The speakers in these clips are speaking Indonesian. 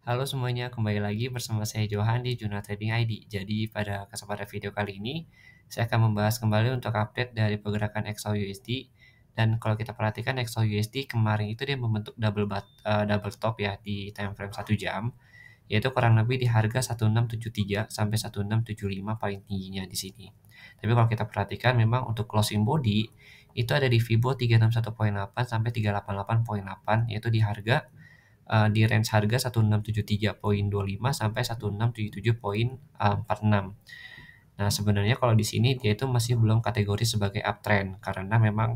Halo semuanya, kembali lagi bersama saya Johan di Jurnal Trading ID. Jadi pada kesempatan video kali ini, saya akan membahas kembali untuk update dari pergerakan XAUUSD. Dan kalau kita perhatikan XAUUSD kemarin itu dia membentuk double top ya di time frame 1 jam, yaitu kurang lebih di harga 1673 sampai 1675 paling tingginya di sini. Tapi kalau kita perhatikan memang untuk closing body itu ada di Fibo 361.8 sampai 388.8, yaitu di harga di range harga 1673.25 sampai 1677.46. Nah, sebenarnya kalau di sini dia itu masih belum kategori sebagai uptrend karena memang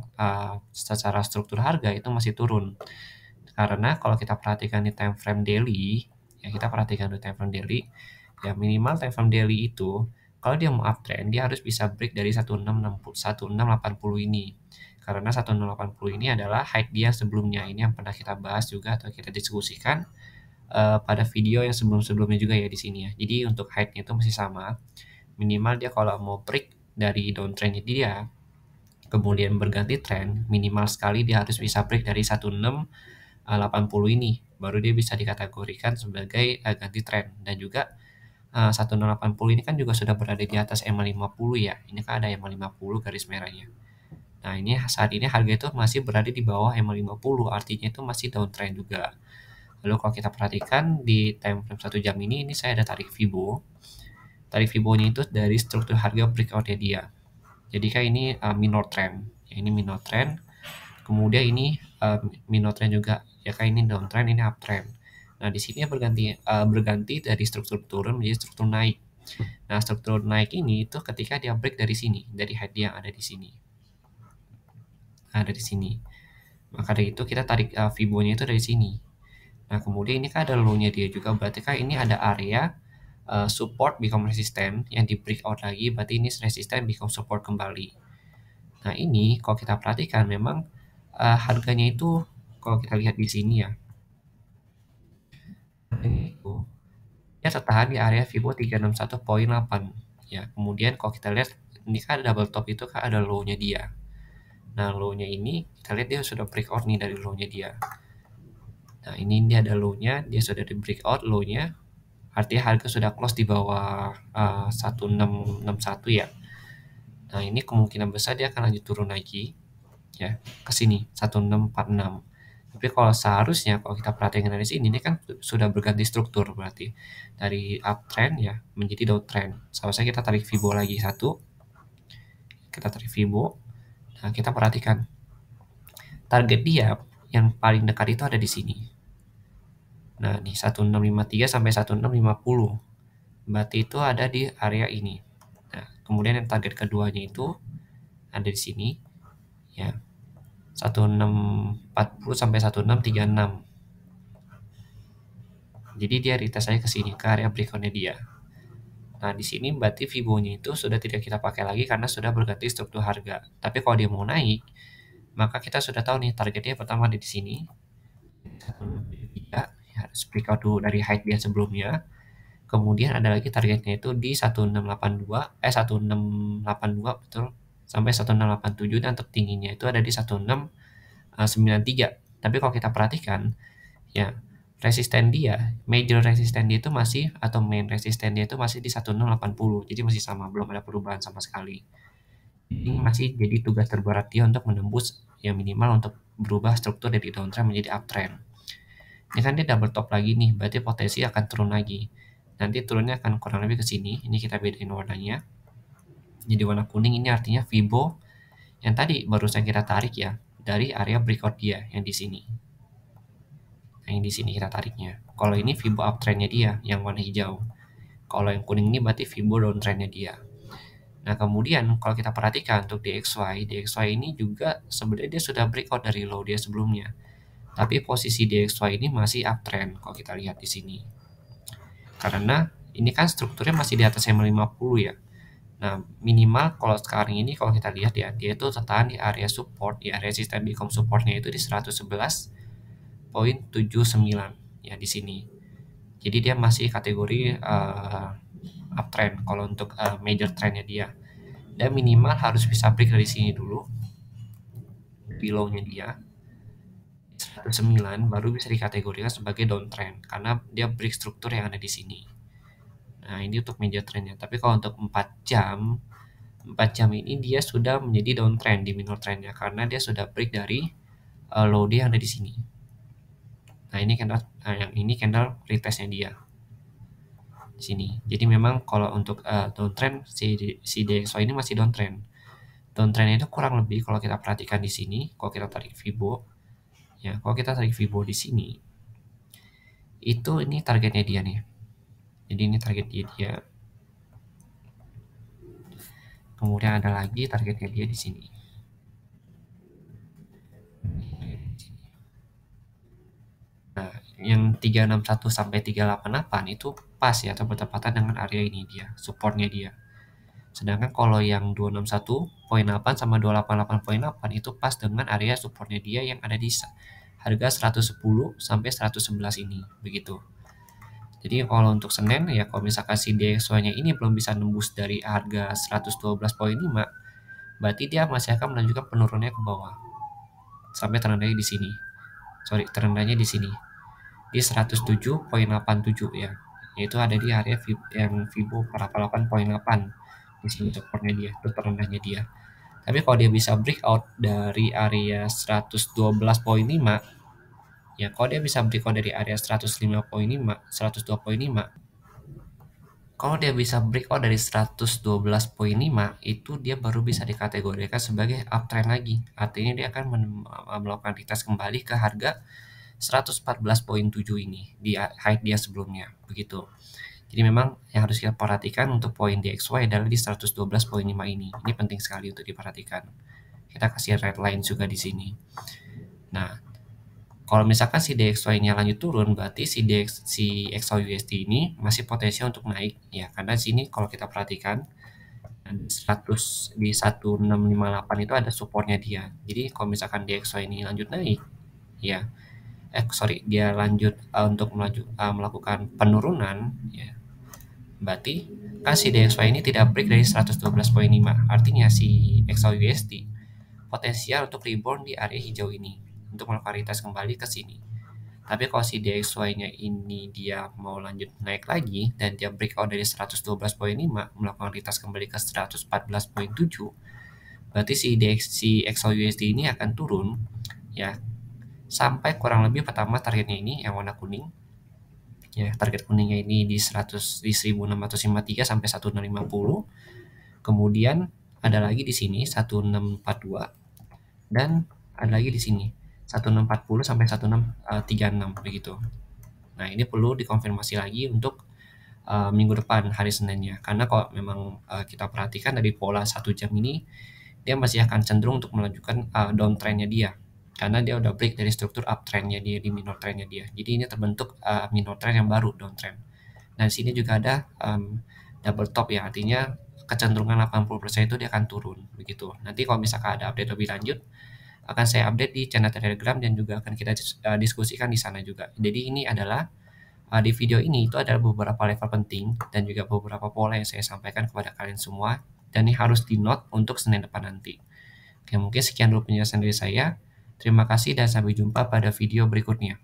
secara struktur harga itu masih turun. Karena kalau kita perhatikan di time frame daily, ya kita perhatikan di time frame daily, ya minimal time frame daily itu kalau dia mau uptrend dia harus bisa break dari 1680 ini. Karena 1680 ini adalah height dia sebelumnya. Ini yang pernah kita bahas juga atau kita diskusikan pada video yang sebelum-sebelumnya juga ya di sini ya. Jadi untuk height-nya itu masih sama. Minimal dia kalau mau break dari downtrend-nya dia, kemudian berganti trend, minimal sekali dia harus bisa break dari 1680 ini. Baru dia bisa dikategorikan sebagai ganti trend. Dan juga 1680 ini kan juga sudah berada di atas EMA 50 ya. Ini kan ada EMA 50 garis merahnya. Nah, ini saat ini harga itu masih berada di bawah EMA 50, artinya itu masih downtrend juga. Lalu kalau kita perhatikan di time frame 1 jam ini saya ada tarik Fibo. Tarik Fibo-nya itu dari struktur harga breakout-nya dia. Jadi kayak ini minor trend. Ya, ini minor trend. Kemudian ini minor trend juga. Ya kayak ini downtrend, ini uptrend. Nah, di sini berganti dari struktur turun menjadi struktur naik. Nah, struktur naik ini itu ketika dia break dari sini, dari height yang ada di sini. Ada di sini. Maka dari itu kita tarik Fibo-nya itu dari sini. Nah, kemudian ini kan ada low-nya dia juga, berarti kan ini ada area support become resistant yang di breakout lagi, berarti ini resistant become support kembali. Nah, ini kalau kita perhatikan memang harganya itu kalau kita lihat di sini ya, itu dia tertahan di area Fibo 361.8 ya. Kemudian kalau kita lihat ini kan ada double top itu kan ada low-nya dia. Nah, low-nya ini kita lihat dia sudah breakout nih dari low-nya dia. Nah, ini dia ada low-nya, dia sudah di breakout low-nya. Artinya harga sudah close di bawah 1661 ya. Nah, ini kemungkinan besar dia akan lanjut turun lagi ya ke sini 1646. Tapi kalau seharusnya kalau kita perhatikan dari sini ini kan sudah berganti struktur, berarti dari uptrend ya menjadi downtrend. Seharusnya kita tarik Fibo lagi satu. Kita tarik Fibo. Nah, kita perhatikan target dia yang paling dekat itu ada di sini. Nah, nih 1653 sampai 1650. Berarti itu ada di area ini. Nah, kemudian yang target keduanya itu ada di sini ya. 1640 sampai 1636. Jadi dia retest aja ke sini ke area breakout-nya dia. Nah, di sini berarti Fibo-nya itu sudah tidak kita pakai lagi karena sudah berganti struktur harga. Tapi kalau dia mau naik, maka kita sudah tahu nih targetnya pertama ada di sini. 1673 ya, harus breakout dulu dari height dia sebelumnya. Kemudian ada lagi targetnya itu di 1682 betul sampai 1687, dan tertingginya itu ada di 1693. Tapi kalau kita perhatikan ya resisten dia, major resisten dia itu masih atau main resisten dia itu masih di 1680. Jadi masih sama, belum ada perubahan sama sekali. Ini masih jadi tugas terberat dia untuk menembus yang minimal untuk berubah struktur dari downtrend menjadi uptrend. Ini kan dia double top lagi nih, berarti potensi akan turun lagi. Nanti turunnya akan kurang lebih ke sini. Ini kita bedain warnanya. Jadi warna kuning ini artinya Fibo yang tadi barusan kita tarik ya dari area breakout dia yang di sini. Nah, yang di sini kita tariknya. Kalau ini Fibo uptrendnya dia yang warna hijau. Kalau yang kuning ini berarti Fibo downtrendnya dia. Nah, kemudian kalau kita perhatikan untuk DXY ini juga sebenarnya dia sudah breakout dari low dia sebelumnya. Tapi posisi DXY ini masih uptrend kalau kita lihat di sini. Karena ini kan strukturnya masih di atas EMA 50 ya. Nah, minimal kalau sekarang ini kalau kita lihat ya, dia itu tertahan di area support, di area resisten become supportnya itu di 111.79 ya di sini. Jadi dia masih kategori uptrend kalau untuk major trendnya dia. Dan minimal harus bisa break dari sini dulu, below-nya dia 9 baru bisa dikategorikan sebagai downtrend karena dia break struktur yang ada di sini. Nah, ini untuk major trendnya. Tapi kalau untuk 4 jam ini dia sudah menjadi downtrend di minor trendnya karena dia sudah break dari low dia yang ada di sini. Nah, ini candle yang ini candle retestnya dia di sini. Jadi memang kalau untuk downtrend si DXY ini masih downtrend. Downtrend itu kurang lebih kalau kita perhatikan di sini, kalau kita tarik Fibo, ya kalau kita tarik Fibo di sini, itu ini targetnya dia nih. Jadi ini target dia. Kemudian ada lagi targetnya dia di sini. Nah, yang 361 sampai 388 itu pas ya atau bertepatan dengan area ini dia, supportnya dia. Sedangkan kalau yang 261.8 sama 288.8 itu pas dengan area supportnya dia yang ada di harga 110 sampai 111 ini, begitu. Jadi kalau untuk Senin ya kalau misalkan si DXY-nya ini belum bisa nembus dari harga 112.5, berarti dia masih akan melanjutkan penurunannya ke bawah sampai terendahnya di sini. Terendahnya di sini di 107.87 ya. Yaitu ada di area yang Fibo 48.8 di sini supportnya dia, itu terendahnya dia. Tapi kalau dia bisa breakout dari area 112.5, ya kalau dia bisa breakout dari area 105.5, 102.5, kalau dia bisa breakout dari 112.5 itu dia baru bisa dikategorikan sebagai uptrend lagi. Artinya dia akan melakukan retest kembali ke harga 114.7 ini di high dia sebelumnya, begitu. Jadi memang yang harus kita perhatikan untuk poin DXY adalah di 112.5 ini. Ini penting sekali untuk diperhatikan. Kita kasih red line juga di sini. Nah, kalau misalkan si DXY-nya lanjut turun, berarti si XAUUSD ini masih potensial untuk naik ya. Karena di sini kalau kita perhatikan 100 di 1658 itu ada supportnya dia. Jadi kalau misalkan DXY ini lanjut naik, ya dia lanjut untuk melakukan penurunan, ya berarti kan si DXY ini tidak break dari 112.5. Artinya si XAUUSD potensial untuk rebound di area hijau ini untuk melakukan retest kembali ke sini. Tapi kalau si DXY-nya ini dia mau lanjut naik lagi dan dia breakout dari 112.5 melakukan retest kembali ke 114.7, berarti si XAUUSD ini akan turun ya sampai kurang lebih pertama targetnya ini yang warna kuning. Ya, target kuningnya ini di 1653 sampai 1650. Kemudian ada lagi di sini 1642 dan ada lagi di sini 1640 sampai 1636 begitu. Nah, ini perlu dikonfirmasi lagi untuk minggu depan hari Seninnya. Karena kalau memang kita perhatikan dari pola 1 jam ini dia masih akan cenderung untuk melanjutkan downtrendnya dia. Karena dia udah break dari struktur uptrendnya dia di minor trendnya dia. Jadi ini terbentuk minor trend yang baru, downtrend. Nah, di sini juga ada double top ya, artinya kecenderungan 80% itu dia akan turun begitu. Nanti kalau misalkan ada update lebih lanjut akan saya update di channel Telegram dan juga akan kita diskusikan di sana juga. Jadi ini adalah di video ini itu adalah beberapa level penting dan juga beberapa pola yang saya sampaikan kepada kalian semua dan ini harus di note untuk Senin depan nanti. Oke, mungkin sekian dulu penjelasan dari saya. Terima kasih dan sampai jumpa pada video berikutnya.